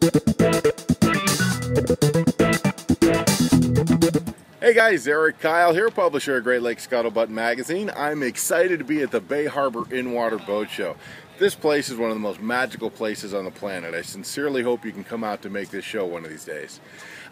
Hey guys, Erik Kyle here, publisher of Great Lakes Scuttlebutt magazine. I'm excited to be at the Bay Harbor In-Water Boat Show. This place is one of the most magical places on the planet. I sincerely hope you can come out to make this show one of these days.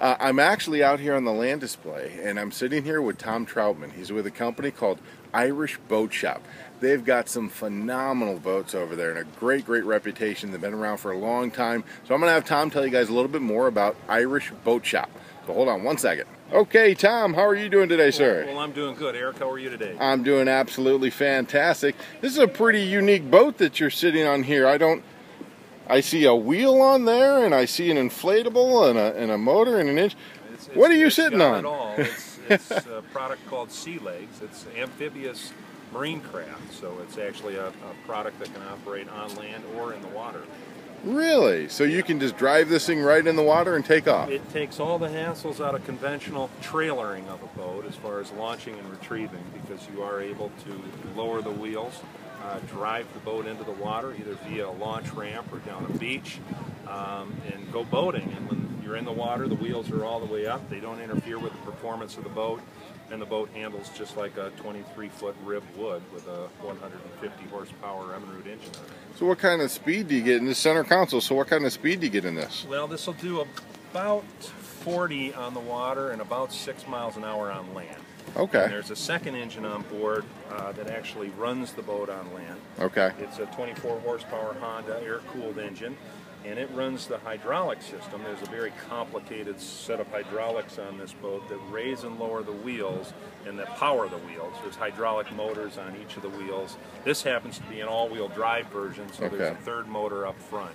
I'm actually out here on the land display, and I'm sitting here with Tom Trautman. He's with a company called Irish Boat Shop. They've got some phenomenal boats over there and a great reputation. They've been around for a long time. So I'm going to have Tom tell you guys a little bit more about Irish Boat Shop. So hold on one second. Okay, Tom, how are you doing today, sir? Well, I'm doing good. Erik, how are you today? I'm doing absolutely fantastic. This is a pretty unique boat that you're sitting on here. I see a wheel on there, and I see an inflatable and a motor and an engine. What are you sitting on? It all. It's a product called Sea Legs. It's amphibious marine craft, so it's actually a product that can operate on land or in the water. Really? So you can just drive this thing right in the water and take off? It takes all the hassles out of conventional trailering of a boat as far as launching and retrieving, because you are able to lower the wheels, drive the boat into the water either via a launch ramp or down a beach, and go boating. And when you're in the water, the wheels are all the way up. They don't interfere with the performance of the boat, and the boat handles just like a 23-foot rib would with a 150 horsepower Evinrude engine on it. So what kind of speed do you get in this center console? So what kind of speed do you get in this? Well, this will do about 40 on the water and about 6 miles an hour on land. Okay. And there's a second engine on board that actually runs the boat on land. Okay. It's a 24 horsepower Honda air-cooled engine, and it runs the hydraulic system. There's a very complicated set of hydraulics on this boat that raise and lower the wheels and that power the wheels. There's hydraulic motors on each of the wheels. This happens to be an all-wheel drive version, so there's a third motor up front.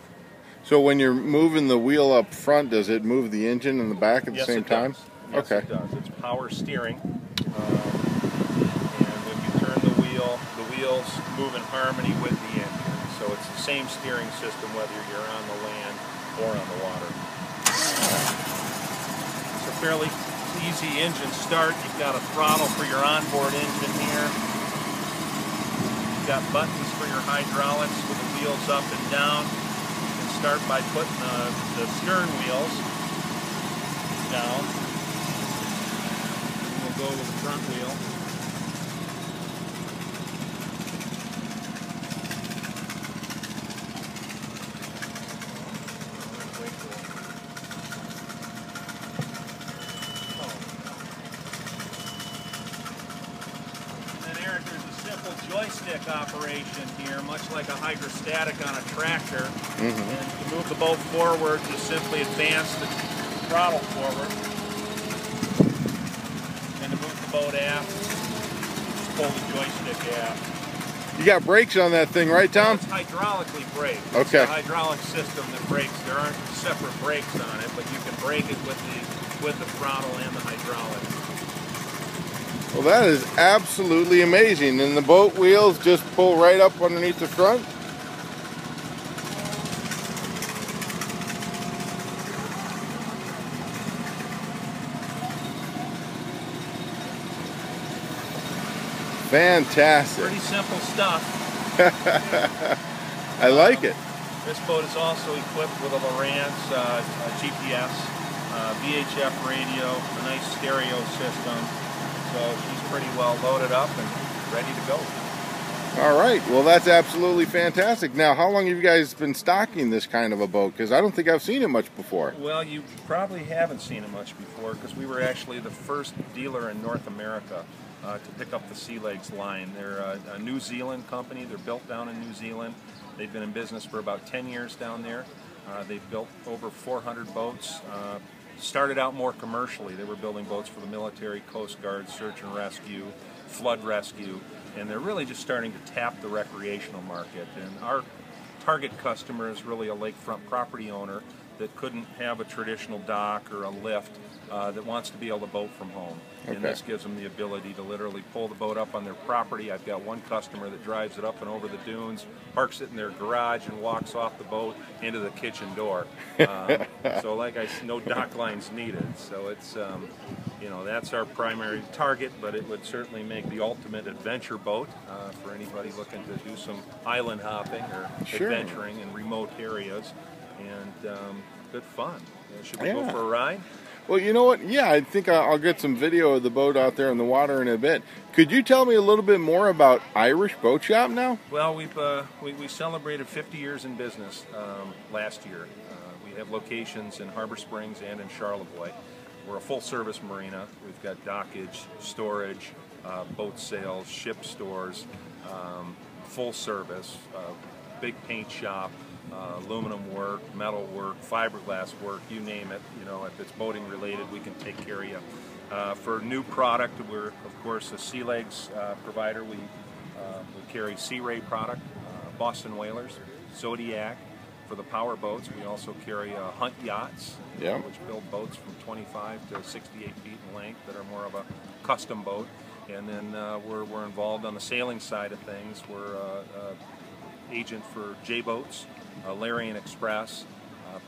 So when you're moving the wheel up front, does it move the engine in the back at the same time? Yes, it does. It's power steering. And when you turn the wheels move in harmony with the engine. So it's the same steering system whether you're on the land or on the water. It's a fairly easy engine start. You've got a throttle for your onboard engine here. You've got buttons for your hydraulics with the wheels up and down. You can start by putting the stern wheels down. We'll go with the front wheel. Joystick operation here, much like a hydrostatic on a tractor. And to move the boat forward, just simply advance the throttle forward. And to move the boat aft, just pull the joystick aft. You got brakes on that thing, right, Tom? It's hydraulically braked. Okay. It's a hydraulic system that brakes. There aren't separate brakes on it, but you can brake it with the throttle and the hydraulics. Well, that is absolutely amazing. And the boat wheels just pull right up underneath the front? Fantastic. Pretty simple stuff. I like it. This boat is also equipped with a Lowrance GPS, VHF radio, a nice stereo system. So she's pretty well loaded up and ready to go. All right. Well, that's absolutely fantastic. Now, how long have you guys been stocking this kind of a boat? Because I don't think I've seen it much before. Well, you probably haven't seen it much before because we were actually the first dealer in North America to pick up the Sea Legs line. They're a New Zealand company. They're built down in New Zealand. They've been in business for about 10 years down there. They've built over 400 boats. Started out more commercially. They were building boats for the military, Coast Guard, search and rescue, flood rescue, and they're really just starting to tap the recreational market. And our target customer is really a lakefront property owner that couldn't have a traditional dock or a lift that wants to be able to boat from home. And this gives them the ability to literally pull the boat up on their property. I've got one customer that drives it up and over the dunes, parks it in their garage, and walks off the boat into the kitchen door. So like I said, no dock lines needed. So it's, you know, that's our primary target, but it would certainly make the ultimate adventure boat for anybody looking to do some island hopping or adventuring in remote areas. and good fun. Should we go for a ride? Well, you know what? Yeah, I think I'll get some video of the boat out there in the water in a bit. Could you tell me a little bit more about Irish Boat Shop now? Well, we celebrated 50 years in business last year. We have locations in Harbor Springs and in Charlevoix. We're a full-service marina. We've got dockage, storage, boat sales, ship stores, full service, big paint shop, aluminum work, metal work, fiberglass work, you name it. You know, if it's boating related, we can take care of you. For new product, we're of course a Sea Legs provider. We carry Sea Ray product, Boston Whalers, Zodiac. For the power boats, we also carry Hunt yachts, which build boats from 25 to 68 feet in length that are more of a custom boat. And then we're involved on the sailing side of things. We're agent for J-Boats, Larian Express,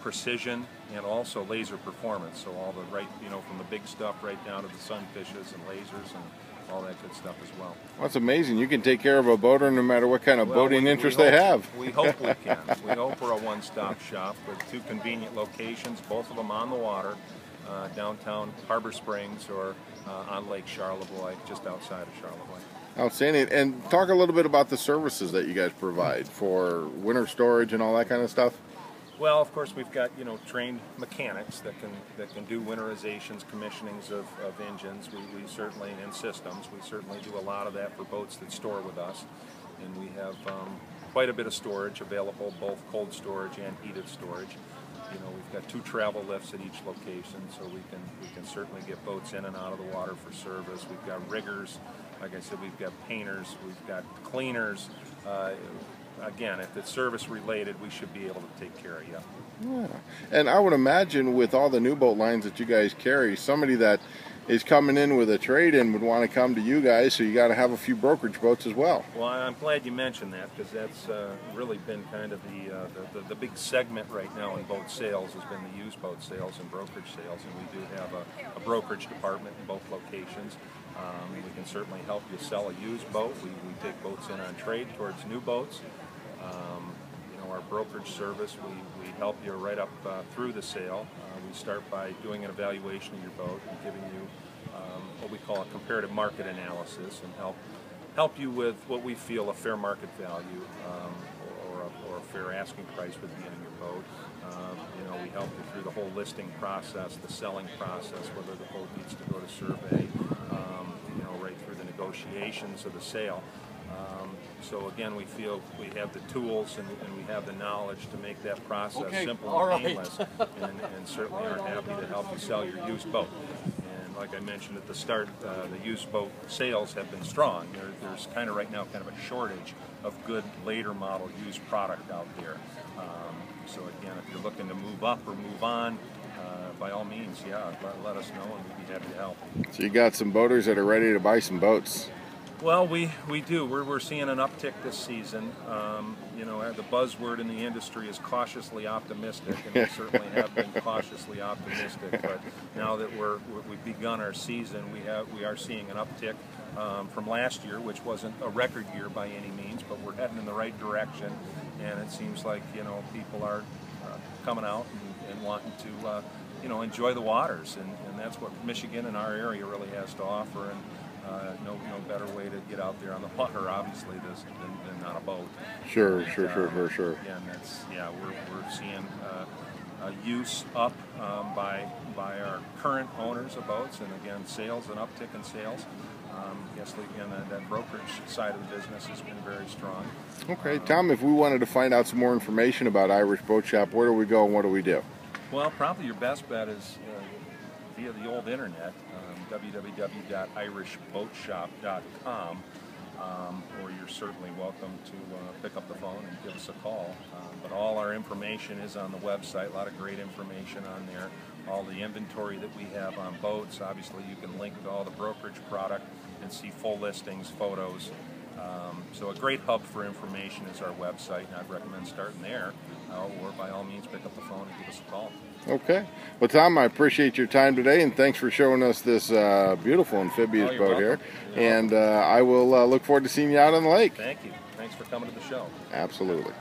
Precision, and also Laser Performance. So all the from the big stuff right down to the sunfishes and lasers and all that good stuff as well. That's amazing. You can take care of a boater no matter what kind of boating interest they have. We hope we can. We hope we're a one-stop shop with 2 convenient locations, both of them on the water, downtown Harbor Springs or on Lake Charlevoix, just outside of Charlevoix. Outstanding. And talk a little bit about the services that you guys provide for winter storage and all that kind of stuff. Well, of course, we've got trained mechanics that can do winterizations, commissionings of engines. We certainly, and systems. We certainly do a lot of that for boats that store with us, and we have quite a bit of storage available, both cold storage and heated storage. We've got 2 travel lifts at each location, so we can certainly get boats in and out of the water for service. We've got riggers, like I said, we've got painters, we've got cleaners. Again, if it's service related, we should be able to take care of you. Yeah. And I would imagine with all the new boat lines that you guys carry, somebody that is coming in with a trade-in would want to come to you guys, so you got to have a few brokerage boats as well. Well, I'm glad you mentioned that, because that's really been kind of the big segment right now in boat sales has been the used boat sales and brokerage sales, and we do have a brokerage department in both locations. We can certainly help you sell a used boat. We take boats in on trade towards new boats. Our brokerage service, we help you right up through the sale. We start by doing an evaluation of your boat and giving you what we call a comparative market analysis, and help you with what we feel a fair market value or a fair asking price would be on your boat. We help you through the whole listing process, the selling process, whether the boat needs to go to survey, right through the negotiations of the sale. So again, we feel we have the tools and we have the knowledge to make that process simple and painless, and certainly are happy to help you sell your used boat. And like I mentioned at the start, the used boat sales have been strong. There's kind of right now kind of a shortage of good later model used product out there. So again, if you're looking to move up or move on, by all means, let us know and we'd be happy to help. So you got some boaters that are ready to buy some boats. Well, we do. We're seeing an uptick this season. The buzzword in the industry is cautiously optimistic, and we certainly have been cautiously optimistic. But now that we've begun our season, we are seeing an uptick from last year, which wasn't a record year by any means, but we're heading in the right direction. And it seems like people are coming out and wanting to enjoy the waters, and that's what Michigan and our area really has to offer. And no better way to get out there on the water, obviously, than on a boat. Sure. Again, we're seeing use up by our current owners of boats, and again, sales, an uptick in sales. Yes, again, that brokerage side of the business has been very strong. Okay, Tom, if we wanted to find out some more information about Irish Boat Shop, where do we go and what do we do? Well, probably your best bet is via the old internet, www.irishboatshop.com, or you're certainly welcome to pick up the phone and give us a call. But all our information is on the website, a lot of great information on there. All the inventory that we have on boats, obviously you can link to all the brokerage product and see full listings, photos. So a great hub for information is our website, and I'd recommend starting there, or by all means pick up the phone and give us a call. Okay. Well, Tom, I appreciate your time today, and thanks for showing us this beautiful amphibious boat welcome. here. And I will look forward to seeing you out on the lake. Thank you. Thanks for coming to the show. Absolutely.